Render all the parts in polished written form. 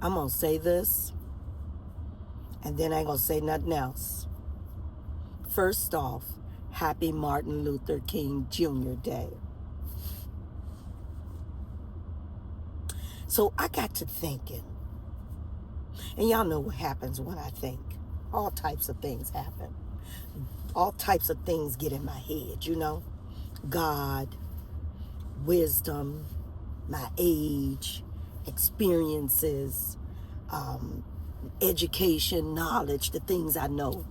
I'm going to say this, and then I ain't going to say nothing else. First off, happy Martin Luther King Jr. Day. So I got to thinking, and y'all know what happens when I think. All types of things happen. All types of things get in my head, you know. God, wisdom, my age, experiences, education, knowledge, the things I know.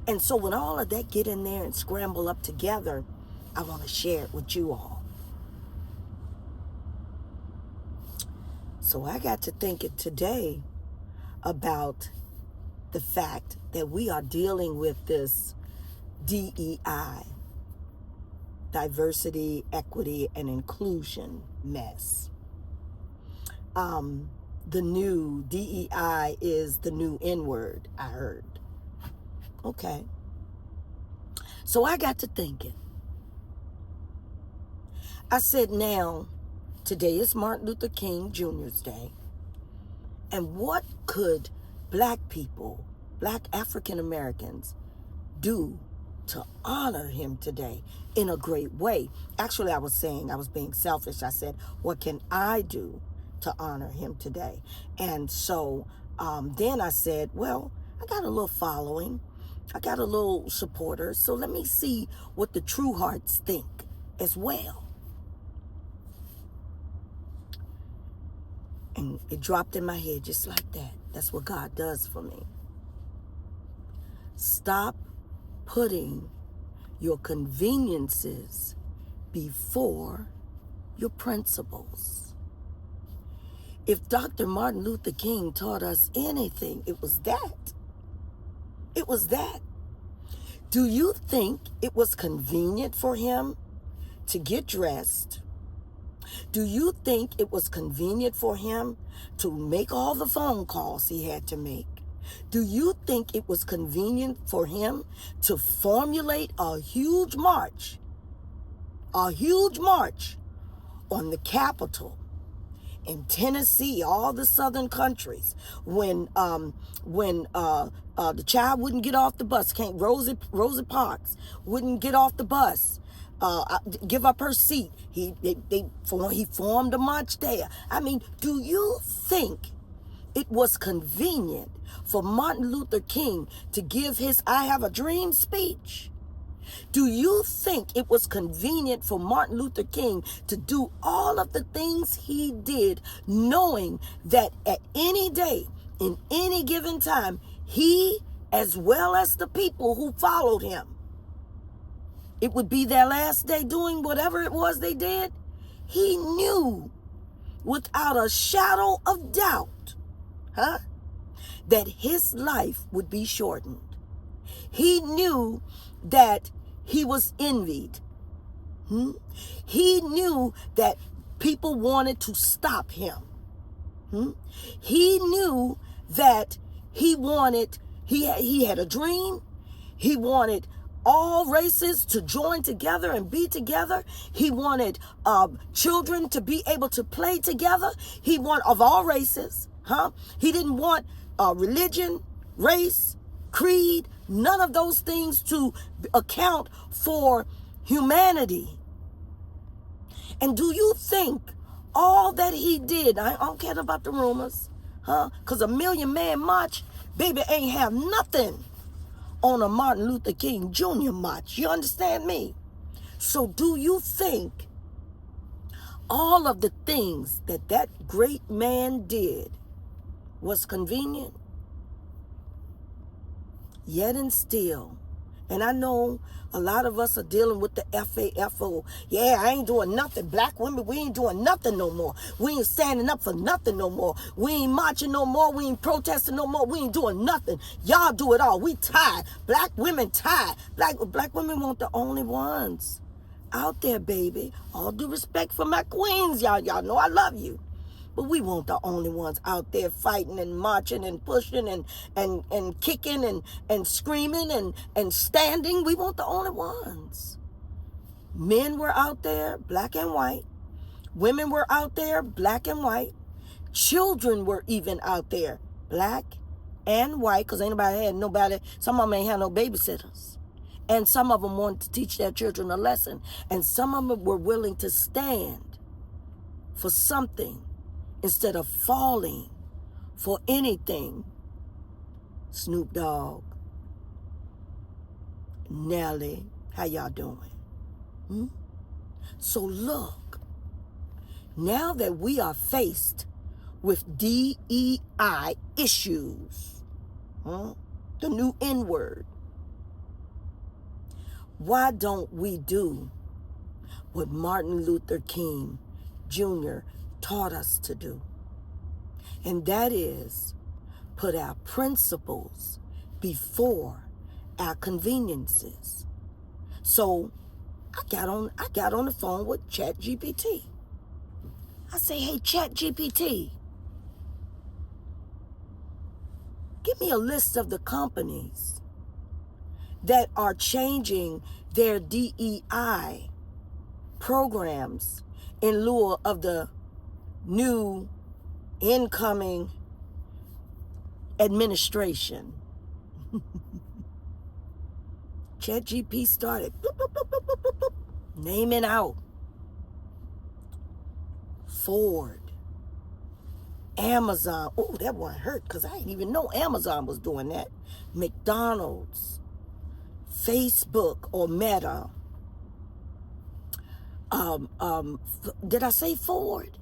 And so when all of that get in there and scramble up together, I want to share it with you all. So I got to thinking today about the fact that we are dealing with this DEI, diversity, equity, and inclusion mess. The new DEI is the new N-word, I heard. Okay. So I got to thinking. I said, now, today is Martin Luther King Jr.'s day. And what could black people, black African Americans, do to honor him today in a great way? Actually, I was being selfish. I said, what can I do to honor him today? And so then I said, well, I got a little following. I got a little supporters. So let me see what the true hearts think as well. And it dropped in my head just like that. That's what God does for me. Stop putting your conveniences before your principles. If Dr. Martin Luther King taught us anything, it was that. It was that. Do you think it was convenient for him to get dressed? Do you think it was convenient for him to make all the phone calls he had to make? Do you think it was convenient for him to formulate a huge march on the Capitol in Tennessee, all the southern countries, when the child wouldn't get off the bus, Rosa Parks wouldn't get off the bus, give up her seat. He formed a march there. I mean, do you think it was convenient for Martin Luther King to give his I Have a Dream speech? Do you think it was convenient for Martin Luther King to do all of the things he did, knowing that at any day, in any given time, he, as well as the people who followed him, it would be their last day doing whatever it was they did? He knew without a shadow of doubt, that his life would be shortened. He knew that he was envied. He knew that people wanted to stop him. He knew that he had a dream. He wanted all races to join together and be together. He wanted children to be able to play together. He wanted of all races. He didn't want religion, race, creed, none of those things to account for humanity. And do you think all that he did, I don't care about the rumors, because a Million Man March, baby, ain't have nothing on a Martin Luther King Jr. march. You understand me? So do you think all of the things that great man did was convenient? Yet and still, and I know a lot of us are dealing with the FAFO. Yeah, I ain't doing nothing. Black women, we ain't doing nothing no more. We ain't standing up for nothing no more. We ain't marching no more. We ain't protesting no more. We ain't doing nothing. Y'all do it all. We tired. Black women tired. Black women weren't the only ones out there, baby. All due respect for my queens, y'all know I love you. But we weren't the only ones out there fighting and marching and pushing and kicking and screaming and standing. We weren't the only ones. Men were out there, black and white. Women were out there, black and white. Children were even out there, black and white, because some of them ain't had no babysitters. And some of them wanted to teach their children a lesson. And some of them were willing to stand for something instead of falling for anything. Snoop Dogg, Nelly, how y'all doing? So look, now that we are faced with DEI issues, the new N-word, why don't we do what Martin Luther King Jr. taught us to do? And that is put our principles before our conveniences. So I got on the phone with ChatGPT. I say, hey, ChatGPT, give me a list of the companies that are changing their DEI programs in lieu of the new incoming administration. ChatGPT started naming out Ford, Amazon. Oh, that one hurt because I didn't even know Amazon was doing that. McDonald's, Facebook or Meta. Did I say Ford?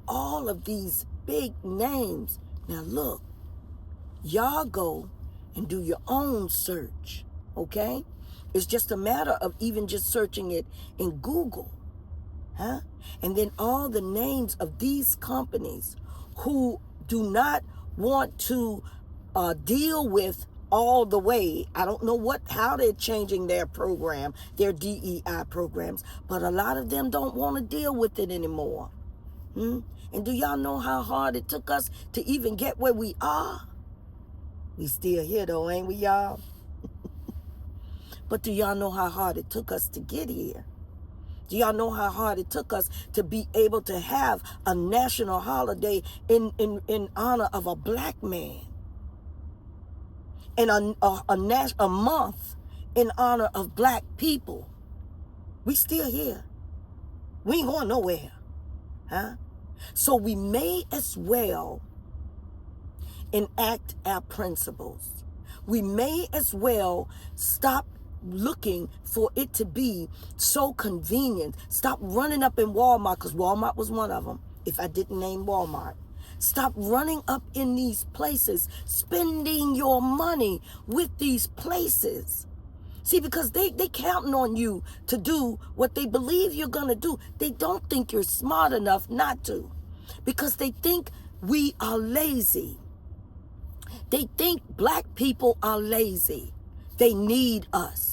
All of these big names. Now look, y'all go and do your own search, okay? It's just a matter of even just searching it in Google, and then all the names of these companies who do not want to deal with all the way. I don't know how they're changing their program, their DEI programs, but a lot of them don't want to deal with it anymore. And do y'all know how hard it took us to even get where we are? We still here though, ain't we, y'all? But do y'all know how hard it took us to get here? Do y'all know how hard it took us to be able to have a national holiday in honor of a black man? And a month in honor of black people? We still here. We ain't going nowhere. So we may as well enact our principles. We may as well stop looking for it to be so convenient. Stop running up in Walmart, because Walmart was one of them, if I didn't name Walmart. Stop running up in these places, spending your money with these places. See, because they counting on you to do what they believe you're going to do. They don't think you're smart enough not to, because they think we are lazy. They think black people are lazy. They need us.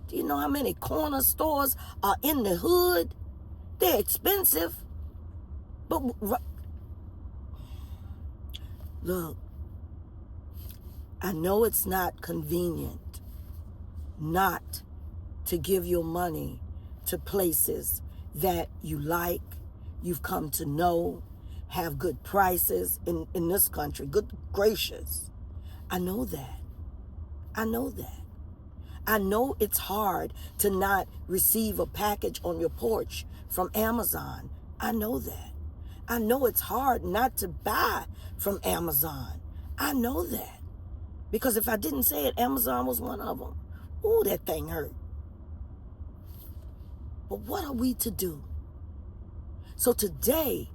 Do you know how many corner stores are in the hood? They're expensive. But look, I know it's not convenient not to give your money to places that you like, you've come to know, have good prices in this country. Good gracious. I know that. I know that. I know it's hard to not receive a package on your porch from Amazon. I know that. I know it's hard not to buy from Amazon. I know that. Because if I didn't say it, Amazon was one of them. Ooh, that thing hurt. But what are we to do? So today,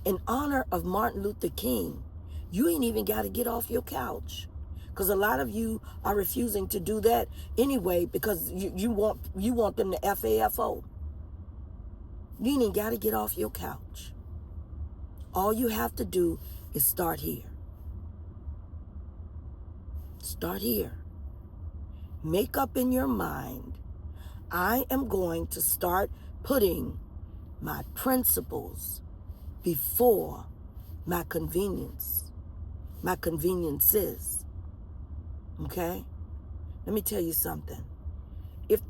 in honor of Martin Luther King, you ain't even got to get off your couch. Because a lot of you are refusing to do that anyway, because you want them to FAFO. You ain't even got to get off your couch. All you have to do is start here. Start here. Make up in your mind, I am going to start putting my principles before my conveniences. Okay? Let me tell you something. If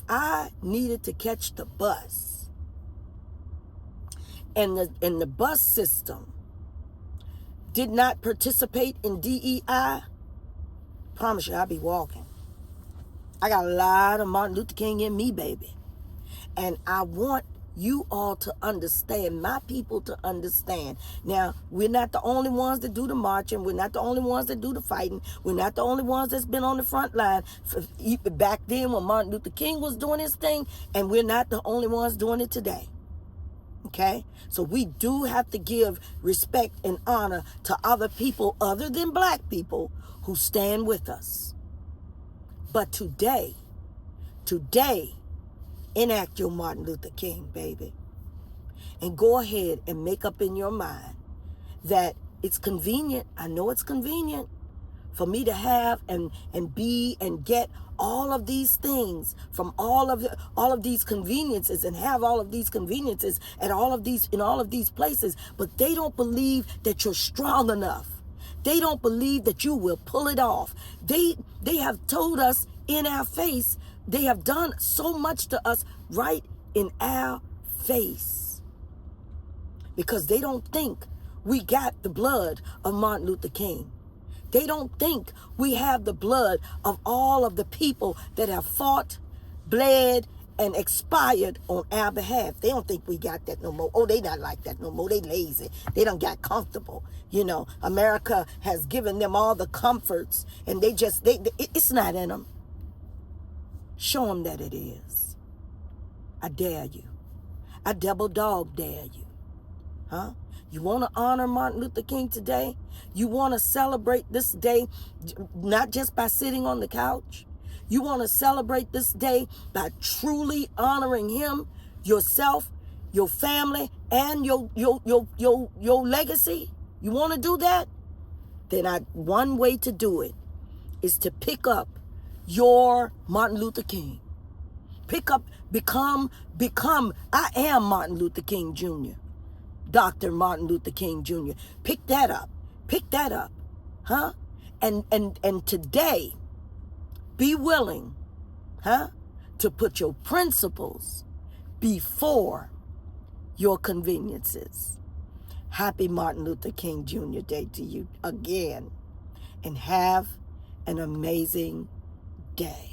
I needed to catch the bus, and the bus system did not participate in DEI, promise you I'll be walking. I got a lot of Martin Luther King in me, baby. And I want you all to understand, my people to understand. Now, we're not the only ones that do the marching. We're not the only ones that do the fighting. We're not the only ones that's been on the front line back then when Martin Luther King was doing his thing. And we're not the only ones doing it today. Okay? So we do have to give respect and honor to other people other than black people who stand with us. But today, enact your Martin Luther King, baby. And go ahead and make up in your mind that it's convenient. I know it's convenient for me to have and be and get all of these things from all of these conveniences and have all of these conveniences at all of these places. But they don't believe that you're strong enough. They don't believe that you will pull it off. They have told us in our face. They have done so much to us right in our face. Because they don't think we got the blood of Martin Luther King. They don't think we have the blood of all of the people that have fought, bled, and expired on our behalf. They don't think we got that no more. Oh, they not like that no more. They lazy. They done got comfortable. You know, America has given them all the comforts, and it's not in them. Show them that it is. I dare you. I double dog dare you. Huh? You want to honor Martin Luther King today? You want to celebrate this day not just by sitting on the couch? You want to celebrate this day by truly honoring him, yourself, your family, and your legacy? You want to do that? Then one way to do it is to pick up your Martin Luther King. Become, I am Martin Luther King Jr. Dr. Martin Luther King Jr. Pick that up, huh? And today, be willing, huh, to put your principles before your conveniences. Happy Martin Luther King Jr. Day to you again, and have an amazing day.